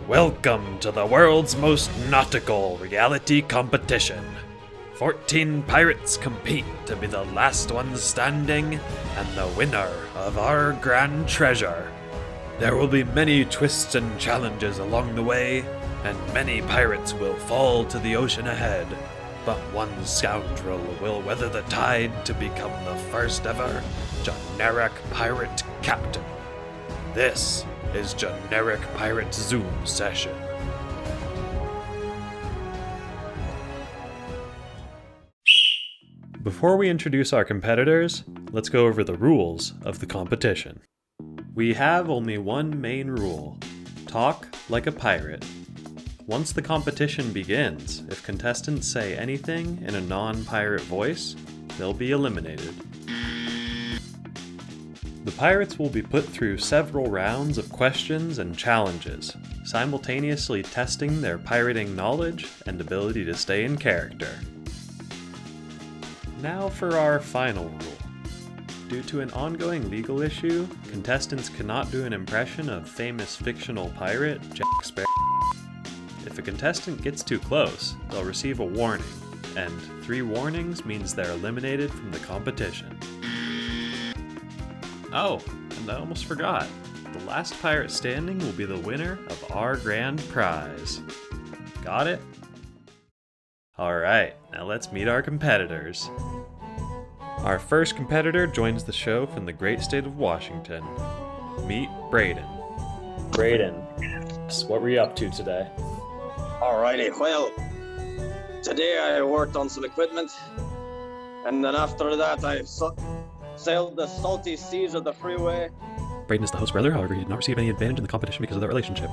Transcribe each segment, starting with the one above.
Welcome to the world's most nautical reality competition. 14 pirates compete to be the last ones standing and the winner of our grand treasure. There will be many twists and challenges along the way, and many pirates will fall to the ocean ahead. But one scoundrel will weather the tide to become the first ever generic pirate captain. This is Generic Pirate Zoom Session. Before we introduce our competitors, let's go over the rules of the competition. We have only one main rule: talk like a pirate. Once the competition begins, if contestants say anything in a non-pirate voice, they'll be eliminated. The pirates will be put through several rounds of questions and challenges, simultaneously testing their pirating knowledge and ability to stay in character. Now for our final rule. Due to an ongoing legal issue, contestants cannot do an impression of famous fictional pirate Jack Sparrow. If a contestant gets too close, they'll receive a warning, and 3 warnings means they're eliminated from the competition. Oh, and I almost forgot. The last pirate standing will be the winner of our grand prize. Got it? Alright, now let's meet our competitors. Our first competitor joins the show from the great state of Washington. Meet Braeden. Braeden, what were you up to today? Alrighty, well, today I worked on some equipment, and then after that I sailed the salty seas of the freeway. Braeden is the host brother, however he did not receive any advantage in the competition because of their relationship.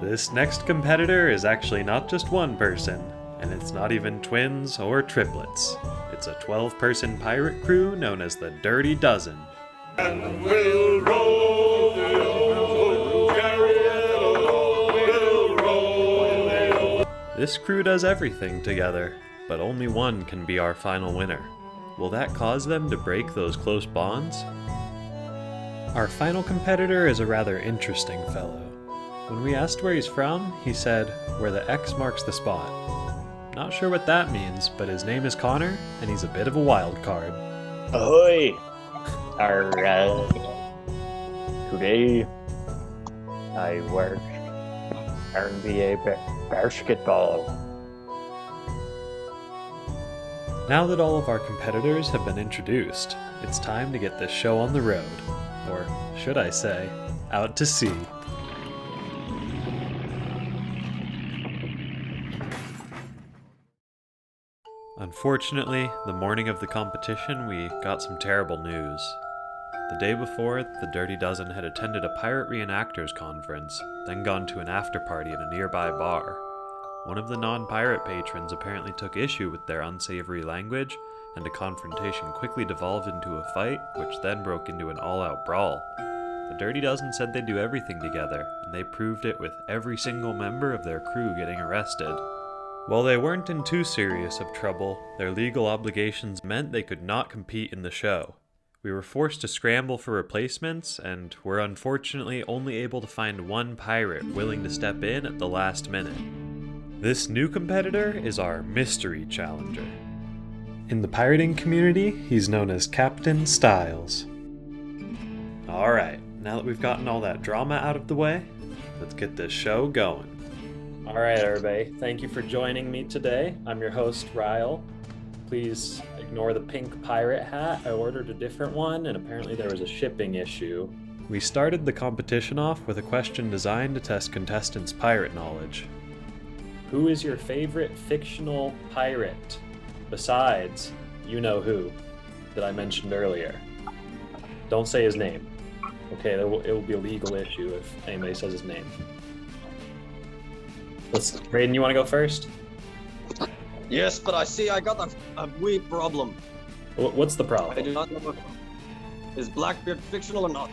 This next competitor is actually not just one person, and it's not even twins or triplets. It's a 12-person pirate crew known as the Dirty Dozen. And we'll roll, carry it along, we'll roll. This crew does everything together, but only one can be our final winner. Will that cause them to break those close bonds? Our final competitor is a rather interesting fellow. When we asked where he's from, he said, "Where the X marks the spot." Not sure what that means, but his name is Connor, and he's a bit of a wild card. Ahoy! Alright. Today, I work NBA basketball. Now that all of our competitors have been introduced, it's time to get this show on the road. Or, should I say, out to sea. Unfortunately, the morning of the competition, we got some terrible news. The day before, the Dirty Dozen had attended a pirate reenactors conference, then gone to an after-party at a nearby bar. One of the non-pirate patrons apparently took issue with their unsavory language, and a confrontation quickly devolved into a fight, which then broke into an all-out brawl. The Dirty Dozen said they'd do everything together, and they proved it with every single member of their crew getting arrested. While they weren't in too serious of trouble, their legal obligations meant they could not compete in the show. We were forced to scramble for replacements, and were unfortunately only able to find one pirate willing to step in at the last minute. This new competitor is our mystery challenger. In the pirating community, he's known as Captain Stiles. Alright, now that we've gotten all that drama out of the way, let's get this show going. Alright everybody, thank you for joining me today. I'm your host, Rial. Please ignore the pink pirate hat. I ordered a different one, and apparently there was a shipping issue. We started the competition off with a question designed to test contestants' pirate knowledge. Who is your favorite fictional pirate? Besides, you know who, that I mentioned earlier. Don't say his name. Okay, it will be a legal issue if anybody says his name. Braeden, you want to go first? Yes, but I got a wee problem. What's the I problem? do not know is Blackbeard fictional or not.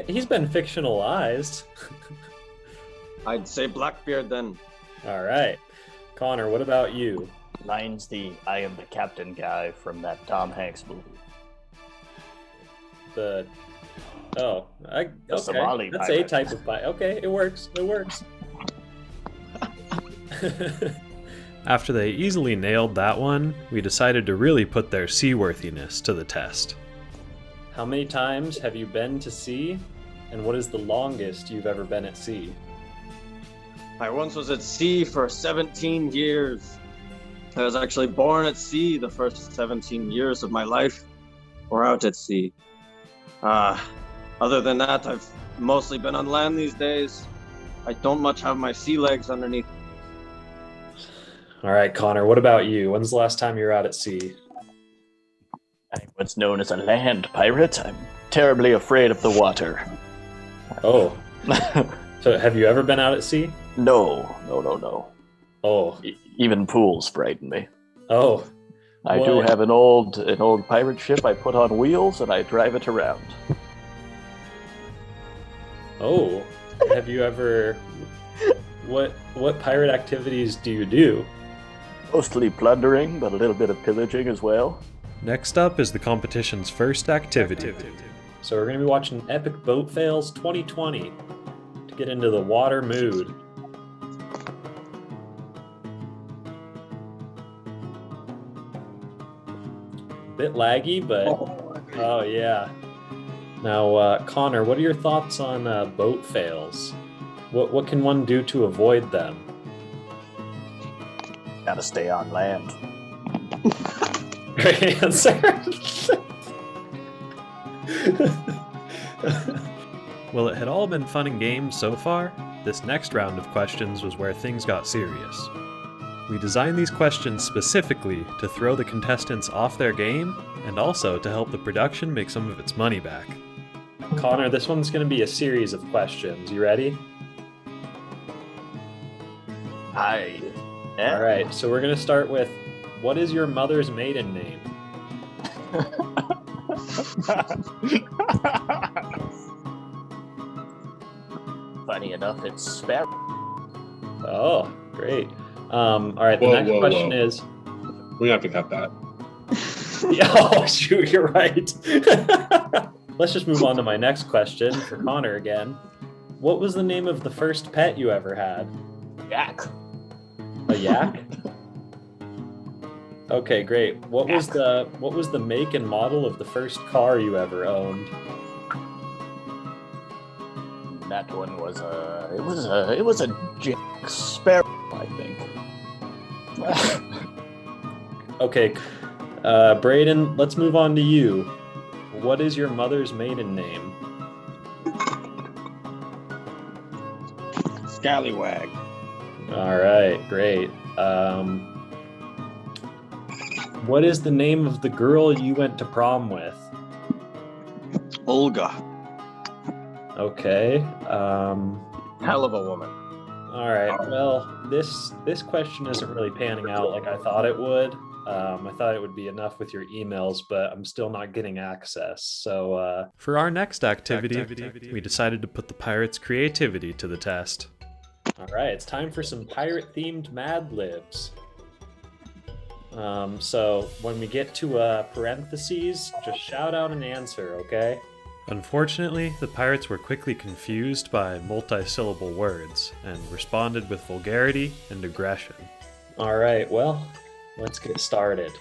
He's been fictionalized. I'd say Blackbeard then. All right. Connor, what about you? Mine's the I am the captain guy from that Tom Hanks movie. The Oh, The okay. Somali That's pirate. a type of pirate. Okay, it works. It works. After they easily nailed that one, we decided to really put their seaworthiness to the test. How many times have you been to sea? And what is the longest you've ever been at sea? I once was at sea for 17 years. I was actually born at sea. The first 17 years of my life were out at sea. Other than that, I've mostly been on land these days. I don't much have my sea legs underneath. All right, Connor, what about you? When's the last time you were out at sea? I'm what's known as a land pirate. I'm terribly afraid of the water. Oh, so have you ever been out at sea? No. Oh, Even pools frighten me. oh, I do What? have an old pirate ship I put on wheels and I drive it around. oh. Have you ever... What pirate activities do you do? Mostly plundering, but a little bit of pillaging as well. Next up is the competition's first activity. So we're going to be watching Epic Boat Fails 2020 to get into the water mood. Bit laggy, but oh yeah. Now, Connor, what are your thoughts on boat fails? What can one do to avoid them? Gotta stay on land. Great answer. Well, it had all been fun and games so far. This next round of questions was where things got serious. We designed these questions specifically to throw the contestants off their game and also to help the production make some of its money back. Connor, this one's going to be a series of questions. You ready? Hi. All right, so we're going to start with, what is your mother's maiden name? Funny enough, it's Sparrow. Oh, great. All right, the Whoa, next whoa, question whoa. is... We have to cut that. Oh, shoot, you're right. Let's just move on to my next question for Connor again. What was the name of the first pet you ever had? Yak. A yak? Okay, great. What was the make and model of the first car you ever owned? That one was it was a Jack Sparrow, I think. Okay, Braeden, let's move on to you. What is your mother's maiden name? Scallywag. All right, great. What is the name of the girl you went to prom with? Olga. Okay. Hell of a woman. All right. Well, this question isn't really panning out like I thought it would. I thought it would be enough with your emails, but I'm still not getting access. So for our next activity, we decided to put the pirates' creativity to the test. All right, it's time for some pirate-themed Mad Libs. So when we get to parentheses, just shout out an answer, okay? Unfortunately, the pirates were quickly confused by multi-syllable words and responded with vulgarity and aggression. All right, well, let's get started.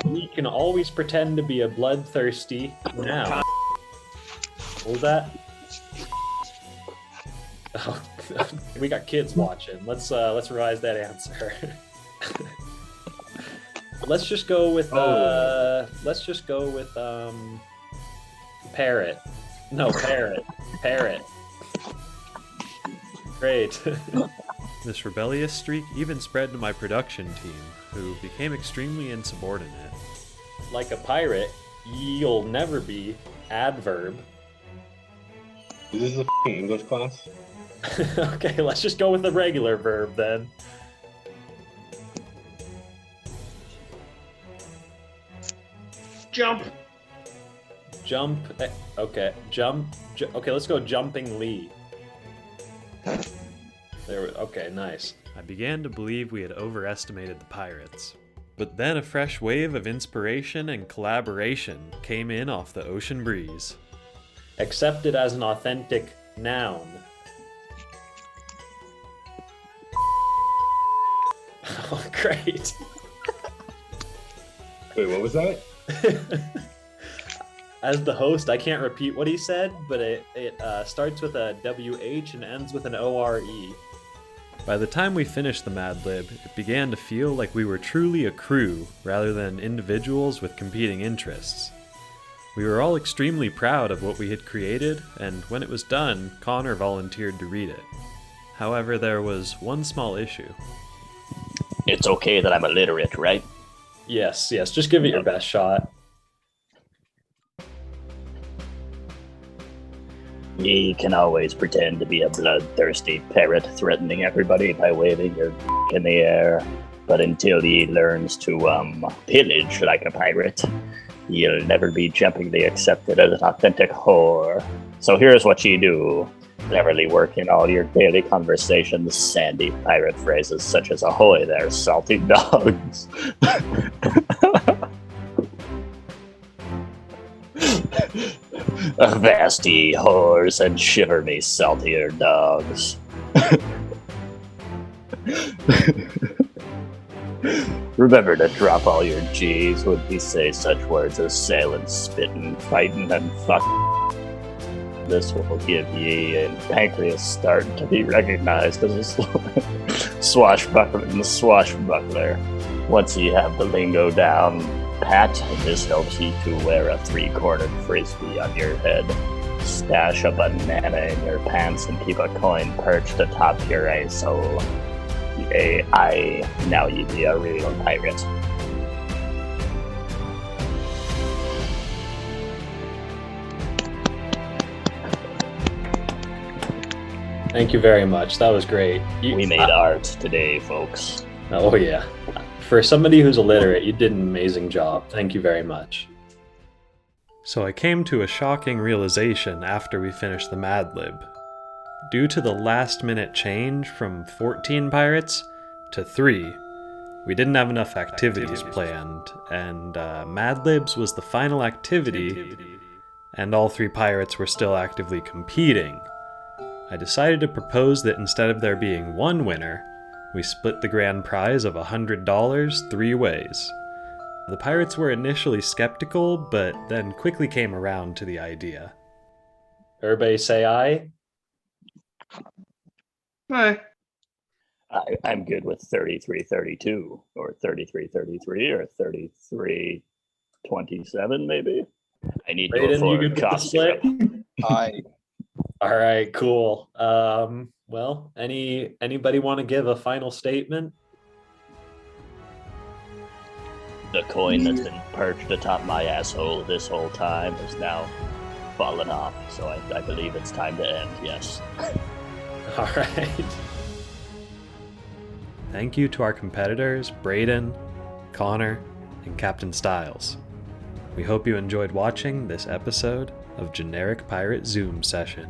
We can always pretend to be a bloodthirsty now. What was that? Oh, we got kids watching. Let's revise that answer. Let's just go with parrot. No, parrot. Parrot. Great. This rebellious streak even spread to my production team, who became extremely insubordinate. Like a pirate, you'll never be adverb. Is this a f***ing English class? Okay, let's just go with the regular verb then. Jump. Jump. Okay, okay, let's go jumpingly. Okay, nice. I began to believe we had overestimated the pirates. But then a fresh wave of inspiration and collaboration came in off the ocean breeze. Accepted as an authentic noun. Oh, great. Wait, what was that? As the host, I can't repeat what he said, but it starts with a WH and ends with an ORE. By the time we finished the Mad Lib, it began to feel like we were truly a crew rather than individuals with competing interests. We were all extremely proud of what we had created, and when it was done, Connor volunteered to read it. However, there was one small issue. It's okay that I'm illiterate, right? Yes, just give it your best shot. Ye can always pretend to be a bloodthirsty parrot threatening everybody by waving your in the air, but until ye learns to pillage like a pirate, you'll never be jumping the accepted as an authentic whore. So here's what ye do. Cleverly work in all your daily conversations sandy pirate phrases such as ahoy there, salty dogs. Avast ye whores and shiver me saltier dogs. Remember to drop all your G's when we say such words as sailing, spitting, fighting, and fuck. This will give ye a pancreas start to be recognized as a swashbuckler. Once you have the lingo down pat, this helps you to wear a three-cornered frisbee on your head, stash a banana in your pants, and keep a coin perched atop your asshole. Now you be a real pirate. Thank you very much. That was great. We made art today, folks. Oh, yeah. For somebody who's illiterate, you did an amazing job. Thank you very much. So I came to a shocking realization after we finished the Mad Lib. Due to the last-minute change from 14 pirates to 3, we didn't have enough activities planned, and Mad Libs was the final activity, and all 3 pirates were still actively competing. I decided to propose that instead of there being one winner, we split the grand prize of $100 3 ways. The pirates were initially skeptical, but then quickly came around to the idea. Everybody say aye? Aye. I'm good with 33-32, or 33-33, or 33-27, maybe. I need to Braeden, you afford good with the coffee. split? Aye. All right, cool. Well, anybody want to give a final statement? The coin that's been perched atop my asshole this whole time has now fallen off, so I believe it's time to end, yes. All right. Thank you to our competitors, Braeden, Connor, and Captain Stiles. We hope you enjoyed watching this episode of Generic Pirate Zoom Session.